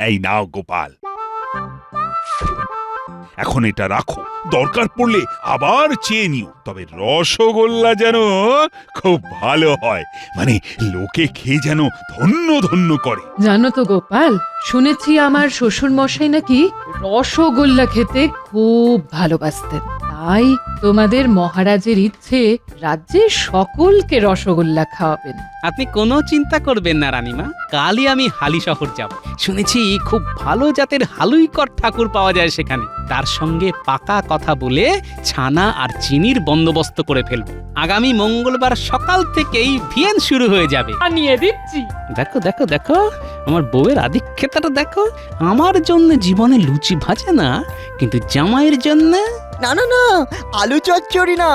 এই নাও গোপাল, এখন এটা রাখো, দরকার পড়লে আবার চেয়ে নিও। তবে রসগোল্লা যেন খুব ভালো হয়, মানে লোকে খেয়ে যেন ধন্য ধন্য করে। জানো তো গোপাল, শুনেছি আমার শ্বশুর মশাই নাকি রসগোল্লা খেতে খুব ভালোবাসতেন। তাই তোমাদের মহারাজের ইচ্ছে রাজ্যের সকলকে রসগোল্লা খাওয়াবেন। আপনি কোনো চিন্তা করবেন না রানীমা, কালই আমি হালি শহর যাব। শুনেছি খুব ভালো জাতের হালুইকর ঠাকুর পাওয়া যায় সেখানে। তার সঙ্গে পাকা কথা বলে ছানা আর চিনির বন্দোবস্ত করে ফেলবো। আগামী মঙ্গলবার সকাল থেকেই ভিয়েন শুরু হয়ে যাবে। আনিয়ে দিচ্ছি। দেখো দেখো দেখো, আমার বউয়ের আধিক্যতাটা দেখো। আমার জন্য জীবনে লুচি ভাজে না, কিন্তু জামাইয়ের জন্য। না না না, আলু চচ্চড়ি না,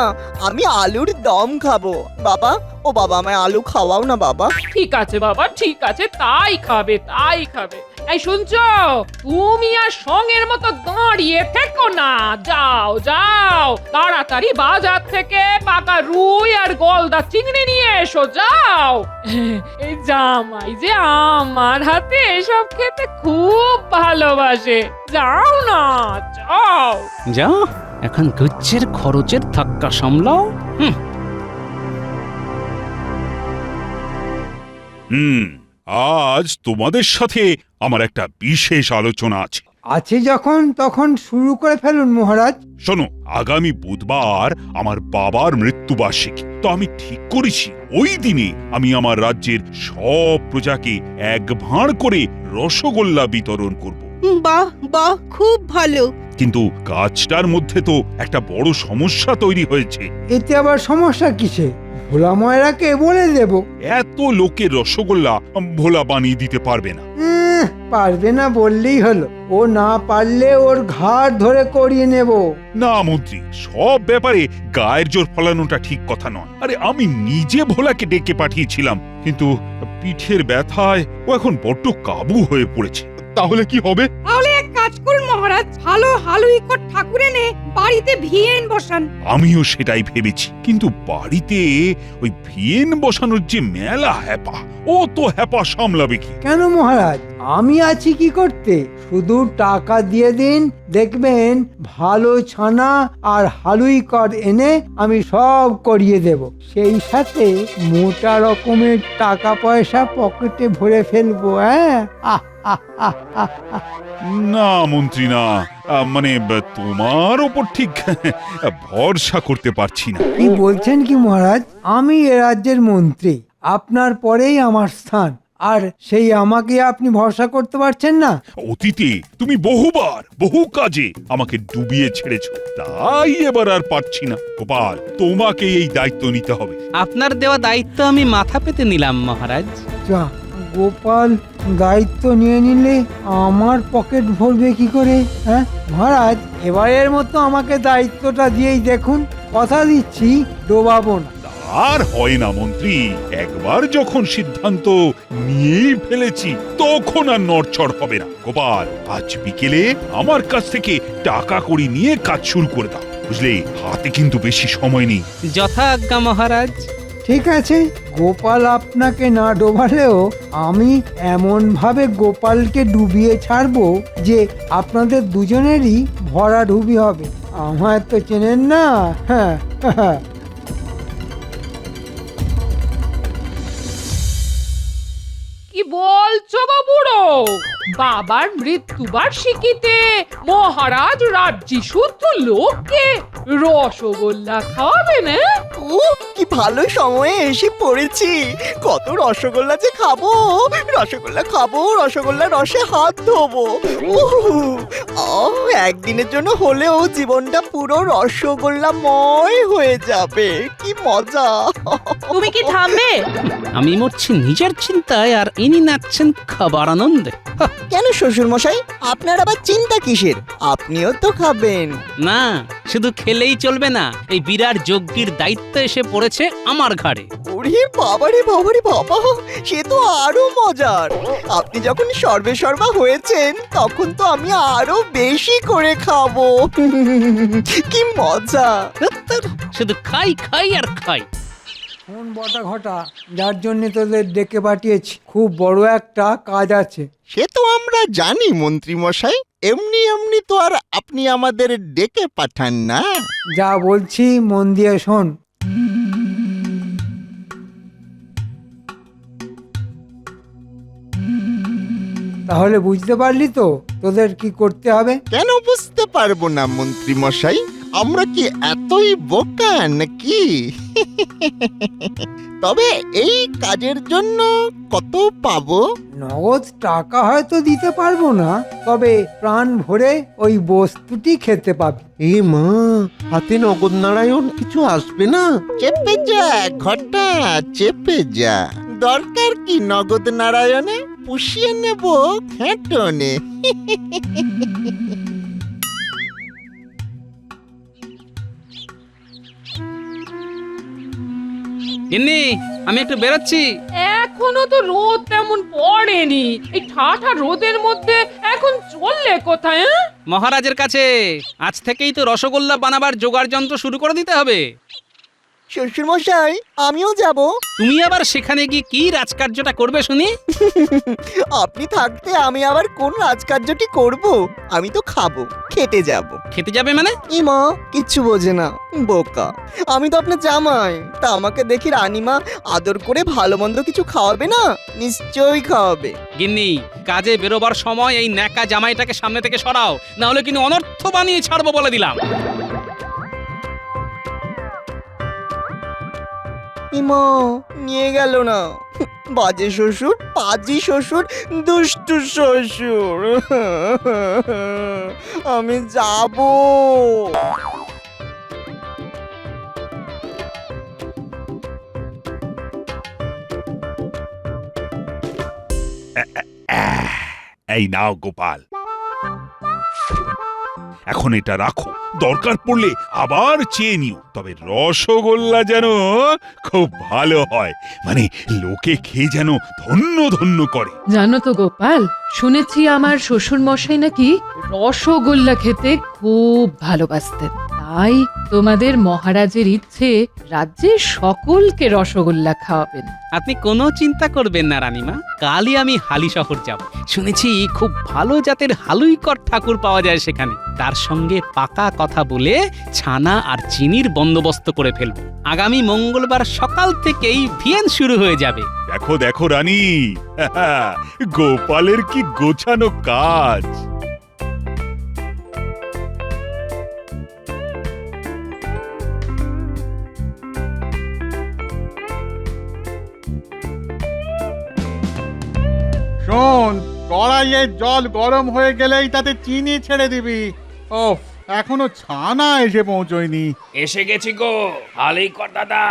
আমি আলুর দম খাবো। বাবা, ও বাবা, আমায় আলু খাওয়াও না বাবা। ঠিক আছে বাবা, ঠিক আছে, তাই খাবে, তাই খাবে। এই শুনছো, তুমি আর সঙ্গের মতো দাঁড়িয়ে থেকো না, যাও যাও, তাড়াতাড়ি বাজার থেকে পাকা রুই আর গলদা চিংড়ি নিয়ে এসো, যাও। এই জামাই যে আমার হাতে এসব খেতে খুব ভালোবাসে, যাও না, যাও। যাও, এখন গুচ্ছের খরচের ধাক্কা সামলাও। আজ তোমাদের সাথে আমার একটা বিশেষ আলোচনা আছে। আছে যখন তখন শুরু করে ফেলুন মহারাজ। শোনো, আগামী বুধবার আমার বাবার মৃত্যুবার্ষিকী। তো আমি ঠিক করেছি ওই দিনে আমি আমার রাজ্যের সব প্রজাকে এক ভাঁড় করে রসগোল্লা বিতরণ করব। বাহ বাহ, খুব ভালো। কিন্তু কাজটার মধ্যে তো একটা বড় সমস্যা তৈরি হয়েছে। এতে আবার সমস্যা কিসে? ভোলা ময়রাকে বলে দেব। এত লোকের রসগোল্লা ভোলা বানিয়ে দিতে পারবে না। পারবে না বললেই হলো। ও না পারলে ওর ঘাড় ধরে করিয়ে নেব। না মন্ত্রী, সব ব্যাপারে গায়ের জোর ফলানোটা ঠিক কথা নয়। আরে আমি নিজে ভোলাকে ডেকে পাঠিয়েছিলাম, কিন্তু পিঠের ব্যথায় ও এখন বড্ড কাবু হয়ে পড়েছে। তাহলে কি হবে? তাহলে এক কাজ করুন মহারাজ, ভালো হালুইকর ঠাকুর এনে বাড়িতে ভিয়েন বসান। আমিও সেটাই ভেবেছি, কিন্তু বাড়িতে ওই ভিয়েন বসানোর যে মেলা হ্যাপা, ও তো হ্যাপা সামলাবে কি? কেন মহারাজ, আমি আছি কি করতে? শুধু টাকা দিয়ে দিন, দেখবেন ভালো ছানা আর হালুইকর এনে আমি সব করিয়ে দেব। সেই সাথে মোটা রকমের টাকা পয়সা পকেটে ভরে ফেলবো। হ্যাঁ, না মন্ত্রী না, মানে তোমার ওপর ঠিক ভরসা করতে পারছি না। কি বলছেন কি মহারাজ? আমি এ রাজ্যের মন্ত্রী, আপনার পরেই আমার স্থান, আর সেই আমাকে আপনি ভরসা করতে পারছেন না? অতীতে তুমি বহুবার বহু কাজে আমাকে ডুবিয়ে ছেড়েছো, তাই এবার আর পারছি না। গোপাল, তোমাকে এই দায়িত্ব নিতে হবে। আপনার দেওয়া দায়িত্ব আমি মাথা পেতে নিলাম মহারাজ। যা, গোপাল দায়িত্ব নিয়ে নিলে আমার পকেট ভরবে কি করে? হ্যাঁ মহারাজ, এবারের মতো আমাকে দায়িত্বটা দিয়েই দেখুন, কথা দিচ্ছি ডোবাবো না। আর হয় না মন্ত্রী, একবার যখন সিদ্ধান্ত নিয়েই ফেলেছি তখন আর নড়চড় হবে না। গোপাল, আজ বিকেলে আমার কাছ থেকে টাকা কড়ি নিয়ে কাজ শুরু করে দাও, বুঝলে? হাতে কিন্তু বেশি সময় নেই। যথা আজ্ঞা মহারাজ। ঠিক আছে, গোপাল আপনাকে না ডোবালেও আমি এমন ভাবে গোপালকে ডুবিয়ে ছাড়বো যে আপনাদের দুজনেরই ভরাডুবি হবে। আমায় তো চেনেন না। হ্যাঁ, কি বলছো গো বুড়ো? বাবার মৃত্যুবার্ষিকীতে মহারাজ রাজ্যি শুদ্ধ লোককে রসগোল্লা খাওয়াবে না? কি ভালো সময়ে এসে পড়েছি। কত রসগোল্লা যে খাবো, রসগোল্লা খাবো, রসগোল্লা রসে হাত ধোবো। একদিনের জন্য হলেও জীবনটা পুরো রসগোল্লাময় হয়ে যাবে। কি মজা! তুমি কি থামবে? আমি মরছি নিজের চিন্তায়, আর ইনি নাচছেন খাবার আনন্দে। কেন শ্বশুর মশাই, আপনার আবার চিন্তা কিসের? আপনিও তো খাবেন। না, শুধু খেলেই চলবে না, এই বিরাট যজ্ঞের দায়িত্ব এসে পড়েছে আমার ঘাড়ে। ওরে বাবারে বাবারে বাবা, সে তো আরো মজার। আপনি যখন সর্বে সর্বা হয়েছেন তখন তো আমি আরো বেশি করে খাবো। কি মজা! শুধু খাই খাই আর খাই। শোন বটা ঘটা, যার জন্য তোদের ডেকে পাঠিয়েছি, খুব বড় একটা কাজ আছে। সে তো আমরা জানি মন্ত্রী মশাই, এমনি এমনি তো আর আপনি আমাদের ডেকে পাঠান না। যা বলছি মন দিয়ে শোন। তাহলে বুঝতে পারলি তো তোদের কি করতে হবে? কেন বুঝতে পারবো না মন্ত্রী মশাই, আমরা কি এতই বোকা নাকি? তবে এই কাজের জন্য কত পাবো? নগদ টাকা হয়তো দিতে পারবো না, তবে প্রাণ ভরে ওই বস্তুটি খেতে পাবি। এ মা, হাতে নগদ নারায়ণ কিছু আসবে না? চেপে যা ঘটা, চেপে যা। দরকার কি নগদ নারায়ণে? পুষিয়ে নেব ঘেঁটনে। গিন্নি, আমি একটু বেরোচ্ছি। এখনো তো রোদ তেমন পড়েনি, এই ঠাঠা রোদের মধ্যে এখন চললে কোথায়? মহারাজের কাছে আজ থেকেই তো রসগোল্লা বানাবার জোগাড় যন্ত্র শুরু করে দিতে হবে। শ্বশুর মশাই, আমিও যাব। তুমি আবার সেখানে গিয়ে কি রাজকার্যটা করবে শুনি? আপনি থাকতে আমি আবার কোন রাজকার্যটি করব? আমি তো খাবো, খেতে যাব। খেতে যাবে মানে? ইমা কিচ্ছু বোঝে না, বোকা। আমি তো আপনার জামাই, তা আমাকে দেখি রানীমা আদর করে ভালো মন্দ কিছু খাওয়াবে না? নিশ্চয়ই খাওয়াবে। গিন্নি, কাজে বেরোবার সময় এই ন্যাকা জামাইটাকে সামনে থেকে সরাও, না হলে কিন্তু অনর্থ বানিয়ে ছাড়বো বলে দিলাম। ইমা নিয়ে গেল না, বাজে শ্বশুর, পাজি শ্বশুর, দুষ্টু শ্বশুর। আমি যাব। এই নাও গোপাল, এখন এটা রাখো, দরকার পড়লে আবার চেয়ে নিও। তবে রসগোল্লা যেন খুব ভালো হয়, মানে লোকে খেয়ে যেন ধন্য ধন্য করে। জানো তো গোপাল, শুনেছি আমার শ্বশুর মশাই নাকি রসগোল্লা খেতে খুব ভালোবাসতেন। তাই তোমাদের মহারাজের ইচ্ছে রাজ্যের সকলকে রসগোল্লা খাওয়াবেন। আপনি কোনো চিন্তা করবেন না রানীমা, কালই আমি হালি শহর যাব। শুনেছি খুব ভালো জাতের হালুইকর ঠাকুর পাওয়া যায় সেখানে। তার সঙ্গে পাকা কথা বলে ছানা আর চিনির বন্দোবস্ত করে ফেলবো। আগামী মঙ্গলবার সকাল থেকেই ভিয়েন শুরু হয়ে যাবে। দেখো দেখো রানী, গোপালের কি গোছানো কাজ। শোন, কড়াইয়ে জল গরম হয়ে গেলেই তাতে চিনি ছেড়ে দিবি। ওফ, এখনো ছানা এসে পৌঁছয়নি। এসে গেছি গো হালিকর দাদা,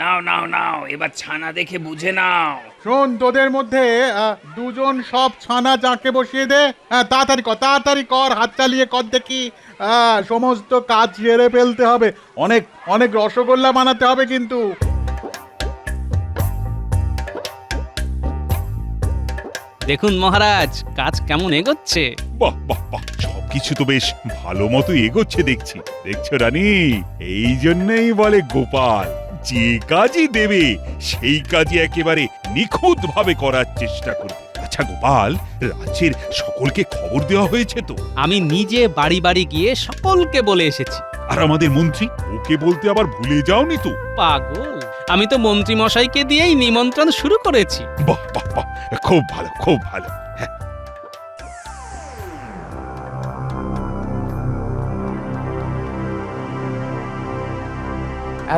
নাও নাও নাও, এবার ছানা দেখে বুঝে নাও। শোন, তোদের মধ্যে দুজন সব ছানা চাকে বসিয়ে দে। তাড়াতাড়ি কর, হাত চালিয়ে কর দেখি। সমস্ত কাজ সেরে ফেলতে হবে, অনেক অনেক রসগোল্লা বানাতে হবে কিন্তু। দেখুন মহারাজ, কাজ কেমন এগোচ্ছে। বাহ বাহ বাহ, সবকিছু তো বেশ ভালো মতো এগোচ্ছে দেখছি। দেখছো রানী, এই জন্যই বলে গোপাল যে কাজই দেবে সেই কাজই একেবারে নিখুঁত ভাবে করার চেষ্টা করবে। আচ্ছা গোপাল, রাজ্যের সকলকে খবর দেওয়া হয়েছে তো? আমি নিজে বাড়ি বাড়ি গিয়ে সকলকে বলে এসেছি। আর আমাদের মন্ত্রী, ওকে বলতে আবার ভুলে যাওনি তো? পাগল, আমি তো মন্ত্রী মশাইকে দিয়েই নিমন্ত্রণ শুরু করেছি। বাহ বাহ বাহ, খুব ভালো খুব ভালো। হ্যাঁ,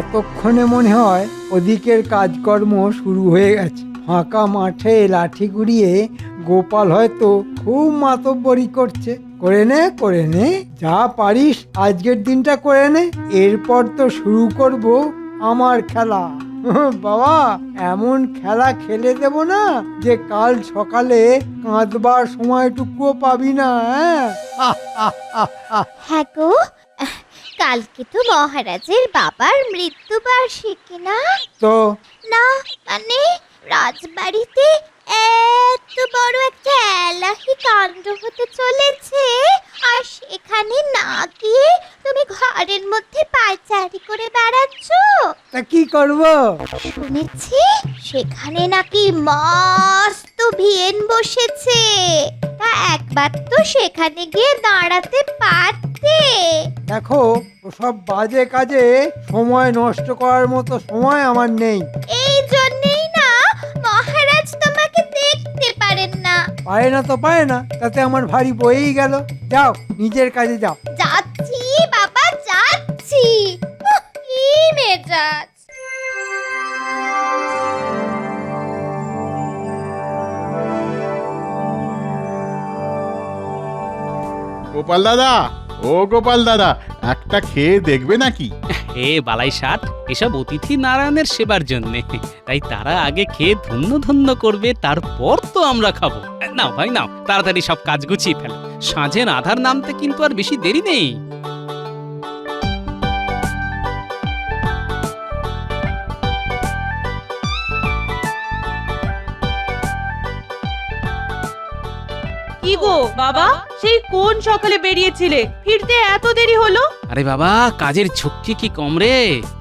এতক্ষণে মনে হয় ওদিকের কাজকর্ম শুরু হয়ে গেছে। ফাঁকা মাঠে লাঠি ঘুরিয়ে গোপাল হয়তো খুব মাতব্বরি করছে। করে নে, যা পারিস আজকের দিনটা করে নে, এরপর তো শুরু করব আমার খেলা। বাবা, এমন খেলা খেলে দেব না যে কাল সকালে কাঁদবার সময়টুকুও পাবি না। হ্যাঁ গো, কালকে তো মহারাজের বাবার মৃত্যুবার্ষিকী না? তো না মানে রাজবাড়িতে এত বড় একটা এলাহি কাণ্ড হতে চলেছে, আর সেখানে না গিয়ে তুমি ঘরের মধ্যে পায়চারি করে বেড়াচ্ছ। তা কি করব? শুনেছি সেখানে নাকি মস্ত ভিয়েন বসেছে। তা একবার তো সেখানে গিয়ে দাঁড়াতে পারতে। দেখো, ওসব বাজে কাজে সময় নষ্ট করার মতো সময় আমার নেই। এই জন্যই না মহারাজ তোমাকে দেখতে পারেন না। পারে না তো পারে না, তাতে আমার ভারী বয়েই গেল। যাও, নিজের কাজে যাও। যাচ্ছি বাবা, যাচ্ছি। উহ, কি মেজাজ! গোপাল দাদা, ও গোপাল দাদা, একটা খেয়ে দেখবে নাকি? হে বালাই ষাট, এসব অতিথি নারায়ণের সেবার জন্যে, তাই তারা আগে খেয়ে ধন্য ধন্য করবে, তারপর তো আমরা খাবো। নাও ভাই নাও, তাড়াতাড়ি সব কাজ গুছিয়ে ফেলো, সাঁঝের আধার নামতে কিন্তু আর বেশি দেরি নেই। কি গো বাবা, সেই কোন সকালে বেরিয়েছিলে, ফিরতে এত দেরি হলো? আরে বাবা, কাজের ঝক্কি কি কম রে।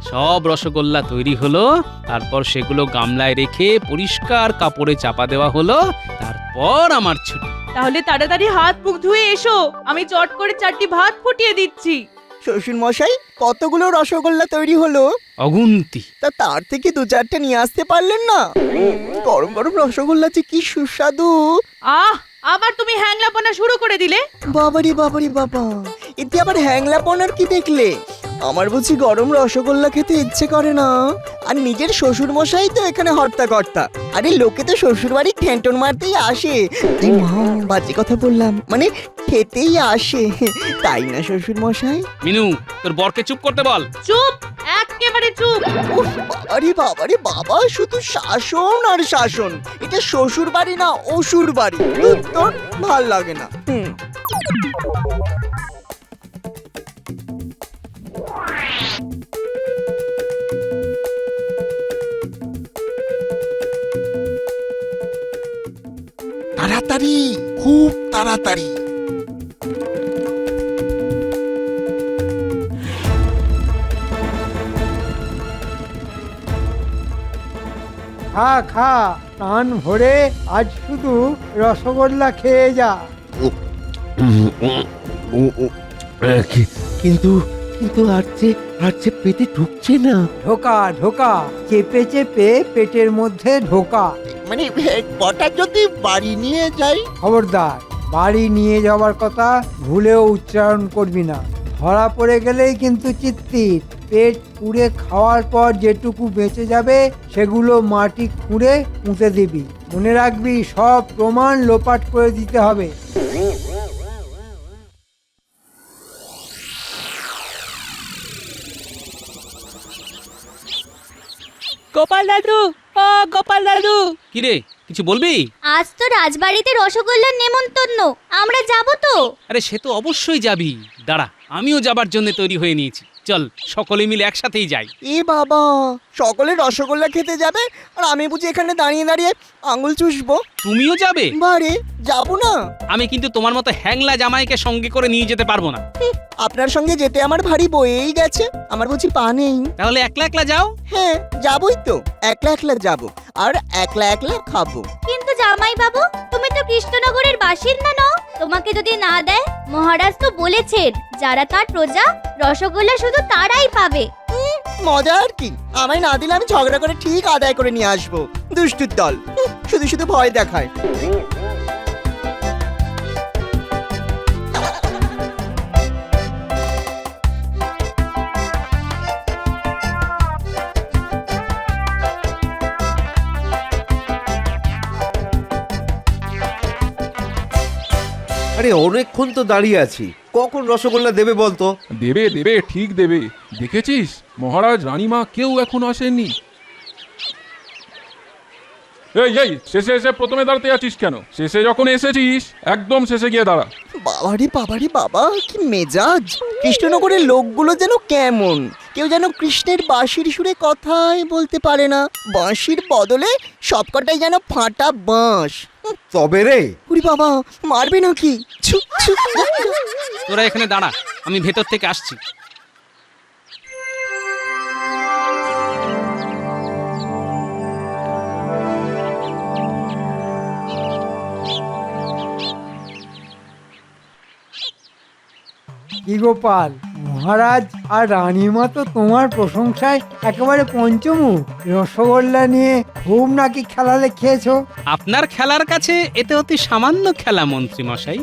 সব রসগোল্লা তৈরি হলো, তারপর সেগুলো গামলায় রেখে পরিষ্কার কাপড়ে চাপা দেওয়া হলো, তারপর আমার ছুটি। তাহলে তাড়াতাড়ি হাত মুখ ধুয়ে এসো, আমি চট করে 4টি ভাত ফুটিয়ে দিচ্ছি। শ্বশুর মশাই, কতগুলো রসগোল্লা তৈরি হলো? অগুন্তি। তা তার থেকে 2-4টে নিয়ে আসতে পারলেন না? গরম গরম রসগোল্লা যে কি সুস্বাদু! আহ, আবার তুমি হ্যাংলাপনা শুরু করে দিলে। বাবারি বাবারি বাবা, এতে আবার হ্যাংলাপনার কি দেখলে? আমার বুঝি গরম রসগোল্লা খেতে ইচ্ছে করে না? আর নিজের শ্বশুর মশাই তো এখানে হর্তাকর্তা। আরে লোকে তো শ্বশুর বাড়ি ঠেন্টন মারতেই আসে। এই মা, বাজে কথা বললাম, মানে খেতেই আসে, তাই না শ্বশুর মশাই? মিনু, তোর বরকে চুপ করতে বল। চুপ, একেবারে চুপ। উফ, বাবারে বাবারে বাবা, শুধু শাসন আর শাসন। এটা শ্বশুর বাড়ি না অসুর বাড়ি। তোর ভাল লাগে না। তাড়াতাড়ি, খুব তাড়াতাড়ি। খা খা, প্রাণ ভরে আজ শুধু রসগোল্লা খেয়ে যা। কিন্তু কিন্তু আর যে পেটে ঢুকছে না। ঢোকা ঢোকা, চেপে চেপে পেটের মধ্যে ঢোকা। মানে কটা যদি বাড়ি নিয়ে যাই? খবরদার, বাড়ি নিয়ে যাওয়ার কথা ভুলেও উচ্চারণ করবি না। ধরা পড়ে গেলেই কিন্তু চিত্তির। পেট পুড়ে খাওয়ার পর যেটুকু বেঁচে যাবে সেগুলো মাটি খুঁড়ে পুঁতে দিবি। মনে রাখবি, সব প্রমাণ লোপাট করে দিতে হবে। গোপাল দাদু, ও গোপাল দাদু। কিরে, কিছু বলবি? আজ তো রাজবাড়িতে রসগোল্লার নেমন্তন্ন, আমরা যাব তো? আরে সে তো অবশ্যই যাবি। দাঁড়া, আমিও যাবার জন্য তৈরি হয়ে নিয়েছি। চল, সকলে মিলে একসাথেই যাই। এ বাবা, সকলে রসগোল্লা খেতে যাবে আর আমি বুঝি এখানে দাঁড়িয়ে দাঁড়িয়ে আঙুল চুষবো? তুমিও যাবে? বারে, যাবো না। আমি কিন্তু তোমার মতো হ্যাংলা জামাইকে সঙ্গে করে নিয়ে যেতে পারবো না। আপনার সঙ্গে যেতে আমার ভারী বয়েই গেছে, আমার বুঝি পা নেই? তাহলে একলা একলা যাও। হ্যাঁ, যাবোই তো, একলা একলা যাবো আর একলা একলা খাবো। কিন্তু জামাই বাবু, তুমি তো কৃষ্ণনগরের বাসিন্দা নও। তোমাকে যদি না দেয়, মহারাজ তো বলেছেন যারা তার প্রজা, রসগোল্লা শুধু তারাই পাবে। মজা আর কি, আমায় না দিলে আমি ঝগড়া করে ঠিক আদায় করে নিয়ে আসবো। দুষ্টুর দল, শুধু শুধু ভয় দেখায়। আরে অনেকক্ষণ তো দাঁড়িয়ে আছি, কখন রসগোল্লা দেবে বলতো? দেবে দেবে, ঠিক দেবে। দেখেছিস, মহারাজ রানীমা কেউ এখন আসেননি। এই এই, শেষে এসে প্রথমে দাঁড়াতে আছিস কেন? শেষে যখন এসেছিস একদম শেষে গিয়ে দাঁড়া। বাবারে বাবারে বাবা, কি মেজাজ! কৃষ্ণনগরের লোকগুলো যেন কেমন, কেউ যেন কৃষ্ণের বাঁশির সুরে কথাই বলতে পারে না। বাঁশির বদলে সবকটাই যেন ফাটা বাঁশ। তবে রে, উরি বাবা, মারবে নাকি? ছু, ছু, যা, যা। তোরা এখানে দাঁড়া, আমি ভেতর থেকে আসছি। গোপাল, মহারাজ আর রানীমা তো তোমার প্রশংসায় একেবারে পঞ্চমুখ। রসগোল্লা নিয়ে খুব নাকি খেলা দেখিয়েছো। আপনার খেলার কাছে এতে অতি সামান্য খেলা মন্ত্রী মশাই।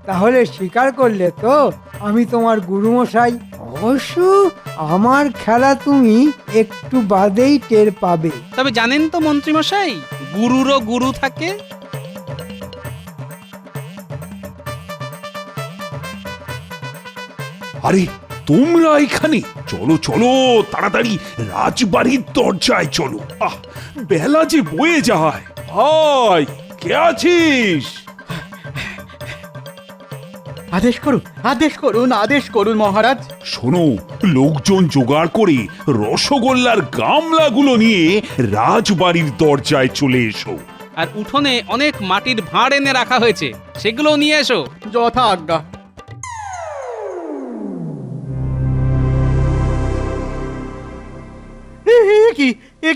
তাহলে স্বীকার করলে তো আমি তোমার গুরুমশাই। অবশ্য আমার খেলা তুমি একটু বাদেই টের পাবে। তবে জানেন তো মন্ত্রী মশাই, গুরুরও গুরু থাকে। আরে তোমরা এখানে, চলো চলো তাড়াতাড়ি রাজবাড়ির দরজায় চলো। বেলা যে বয়ে যায়। হাই, কে আছিস? আদেশ করুন মহারাজ। শোনো, লোকজন জোগাড় করে রসগোল্লার গামলাগুলো নিয়ে রাজবাড়ির দরজায় চলে এসো। আর উঠোনে অনেক মাটির ভাঁড় এনে রাখা হয়েছে, সেগুলো নিয়ে এসো। যথা আজ্ঞা।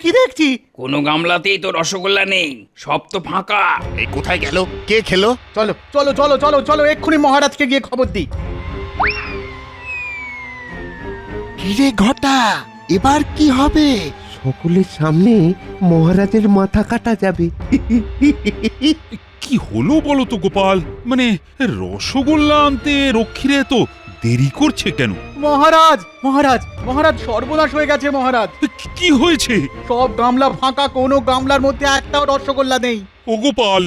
কি দেখছি? কোনো গামলাতেই তো রসগোল্লা নেই, সব তো ফাঁকা। এই কোথায় গেল? কে খেলো? চলো চলো চলো চলো চলো এক্ষুনি মহারাজকে গিয়ে খবর দিই। কিরে ঘটা, এবার কি হবে? সকলের সামনে মহারাজের মাথা কাটা যাবে। কি হলো বলো তো গোপাল? মানে রসগোল্লা আনতে রক্ষীরা তো দেরি করছে কেন? মহারাজ মহারাজ মহারাজ সর্বনাশ হয়ে গেছে মহারাজ। কি হয়েছে? সব গামলা ফাঁকা, কোনো গামলার মধ্যে একটাও রসগোল্লা নেই। ও গোপাল,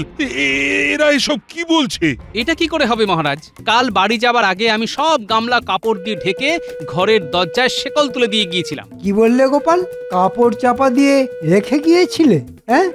এরা এসব কি বলছে? এটা কি করে হবে মহারাজ? কাল বাড়ি যাবার আগে আমি সব গামলা কাপড় দিয়ে ঢেকে ঘরের দরজায় শেকল তুলে দিয়ে গিয়েছিলাম। কি বললে গোপাল? কাপড় চাপা দিয়ে রেখে গিয়েছিলে? হ্যাঁ,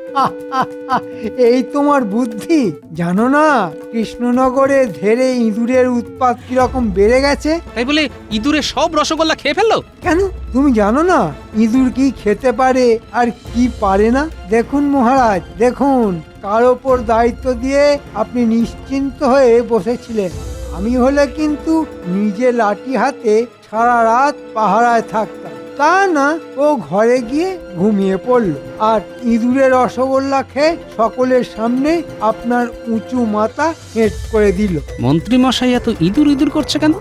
এই তোমার বুদ্ধি। জানো না কৃষ্ণনগরে ধেরে ইঁদুরের উৎপাত কিরকম বেড়ে গেছে? তাই বলে ইঁদুরে সব রসগোল্লা খেয়ে ফেললো? কেন, তুমি জানো না ইঁদুর কি খেতে পারে আর কি পারে না? দেখুন মহারাজ, দেখুন, কার ওপর দায়িত্ব দিয়ে আপনি নিশ্চিন্ত হয়ে বসেছিলেন। আমি হলে কিন্তু নিজে লাঠি হাতে সারা রাত পাহারায় থাকতাম। তা না, ও ঘরে গিয়ে ঘুমিয়ে পড়লো আর ইঁদুরের রসগোল্লা খেয়ে সকলের সামনে আপনার উঁচু মাথা হেঁট করে দিল। মন্ত্রী মশাই এত ইঁদুর ইঁদুর করছে কেন?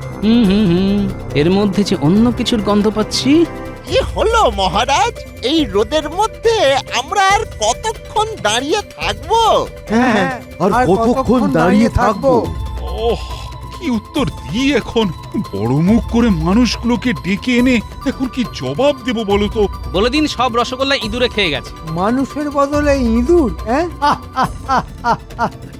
এর মধ্যে যে অন্য কিছুর গন্ধ পাচ্ছি। কি হলো মহারাজ? এই রোদের মধ্যে আমরা আর কতক্ষণ দাঁড়িয়ে থাকবো? হ্যাঁ, আর কতক্ষণ দাঁড়িয়ে থাকবো? ওহ, কি উত্তর দিই এখন? বড় মুখ করে মানুষগুলোকে ডেকে এনে এখন কি জবাব দেব বলো তো? বলে দিন সব রসগোল্লা ইঁদুরে খেয়ে গেছে। মানুষের বদলে ইঁদুর? হ্যাঁ,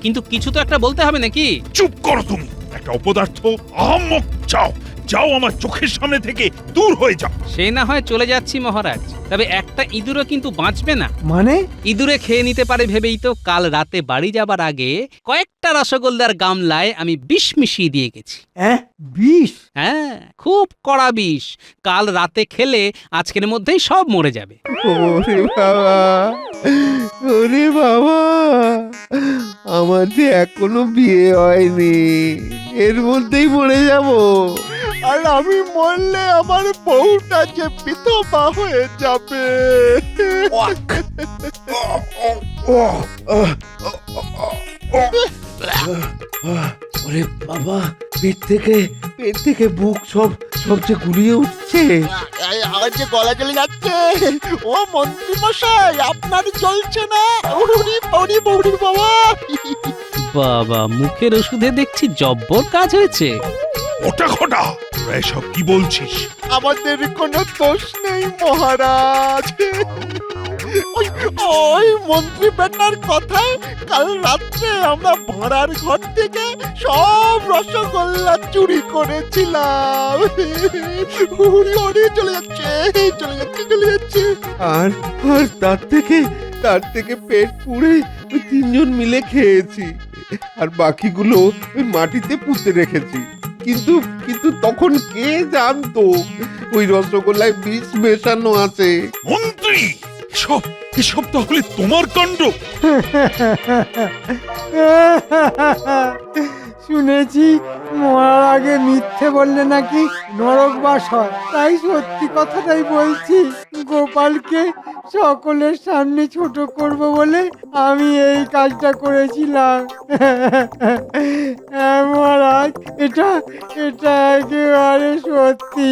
কিন্তু কিছু তো একটা বলতে হবে নাকি? চুপ করো তুমি, একটা অপদার্থ, আহাম্মক। যাও যাও, আমার চোখের সামনে থেকে দূর হয়ে যাও। সে না হয় চলে যাচ্ছি মহারাজ, তবে একটা ইঁদুরও কিন্তু বাঁচবে না। মানে? ইঁদুরে খেয়ে নিতে পারে ভেবেই তো কাল রাতে বাড়ি যাবার আগে কয়েকটা রসগোল্লার গামলায় আমি বিষ মিশিয়ে দিয়ে গেছি। বিষ? হ্যাঁ, খুব কড়া বিষ। কাল রাতে খেলে আজকের মধ্যেই সব মরে যাবে। ওরে বাবা, ওরে বাবা, আমার যে এখনো বিয়ে হয়নি, এর মধ্যেই মরে যাব। আর আমি মরলে আমার বউটা যে বিধবা হয়ে যাবে। ওরে বাবা, পেট থেকে বুক সব যে গুলিয়ে উঠছে। আমার যে গলা জ্বলে যাচ্ছে। ও মন্ত্রী মশাই, আপনার জ্বলছে না? ওরে ওরে বউরি বাবা। বাবা, মুখের ওষুধে দেখছি জব্বর কাজ হয়েছে। ওটা খটা, তোরা এসব কি বলছিস? আমাদের কোনো দোষ নেই মহারাজ। ওই মন্ত্রী বেটার কথায় কাল রাত্রে আমরা ভাড়ার ঘর থেকে সব রসগোল্লা চুরি করেছিলাম। চলে যাচ্ছে। আর তার থেকে পেট পুড়ে ওই তিনজন মিলে খেয়েছি, আর বাকিগুলো ওই মাটিতে পুঁতে রেখেছি। কিন্তু তখন কে জানতো ওই রসগোল্লায় বিষ মেশানো আছে? মন্ত্রী, এসব তাহলে তোমার কাণ্ড? শুনেছি মরার আগে মিথ্যে বললে নাকি নরকবাস হয়, তাই সত্যি কথাটাই বলছি। গোপালকে সকলের সামনে ছোট করব বলে আমি এই কাজটা করেছিলাম। হ্যাঁ মহারাজ, এটা এটা একেবারে সত্যি।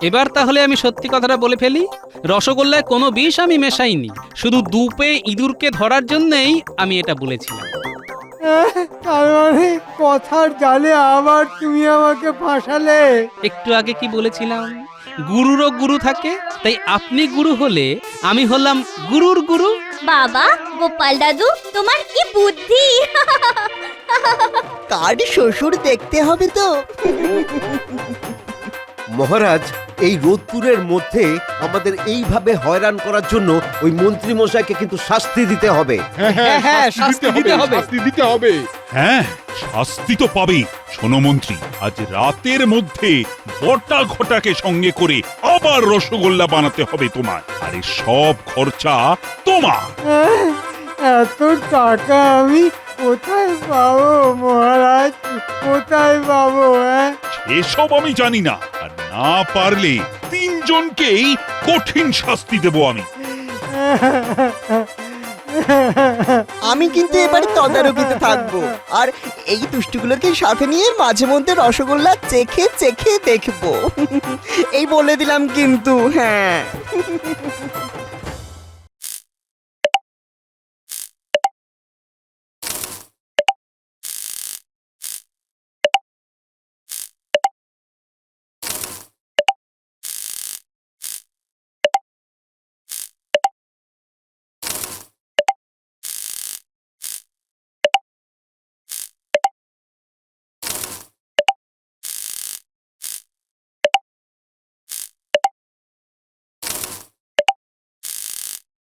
এবার তাহলে আমি সত্যি কথাটা বলে ফেলি, রসগোল্লায় কোনো বিষ আমি মেশাইনি, শুধু দুপে ইঁদুরকে ধরার জন্যই আমি এটা বলেছিলাম। তার মানে কথার জালে আবার তুমি আমাকে ফাঁসালে। একটু আগে কি বলেছিলাম, গুরুরও গুরু থাকে, তাই আপনি গুরু হলে আমি হলাম গুরুর গুরু। বাবা গোপাল দাদু, তোমার কি বুদ্ধি! কার শ্বশুর দেখতে হবে তো। মহারাজ, এই রোদপুরের মধ্যে আমাদের এইভাবে হয়রান করার জন্য ওই মন্ত্রী মশাইকে কিন্তু শাস্তি দিতে হবে। হ্যাঁ, শাস্তি দিতে হবে। শাস্তি দিতে হবে। হ্যাঁ, শাস্তি তো পাবেই। শোনো মন্ত্রী, আজ রাতের মধ্যে বটা ঘটাকে সঙ্গে করে আবার রসগোল্লা বানাতে হবে তোমার, আর এই সব খরচা তোমার। এত টাকা আমি কোথায় পাবো মহারাজ, কোথায় পাবো? এসব আমি জানি না, আর না পারলে তিনজনকেই কঠিন শাস্তি দেব আমি। আমি কিন্তু এবারে তদারকিতে থাকবো, আর এই দুষ্টুগুলোকে সাথে নিয়ে মাঝে মধ্যে রসগোল্লা চেখে চেখে দেখবো। এই বলে দিলাম কিন্তু। হ্যাঁ।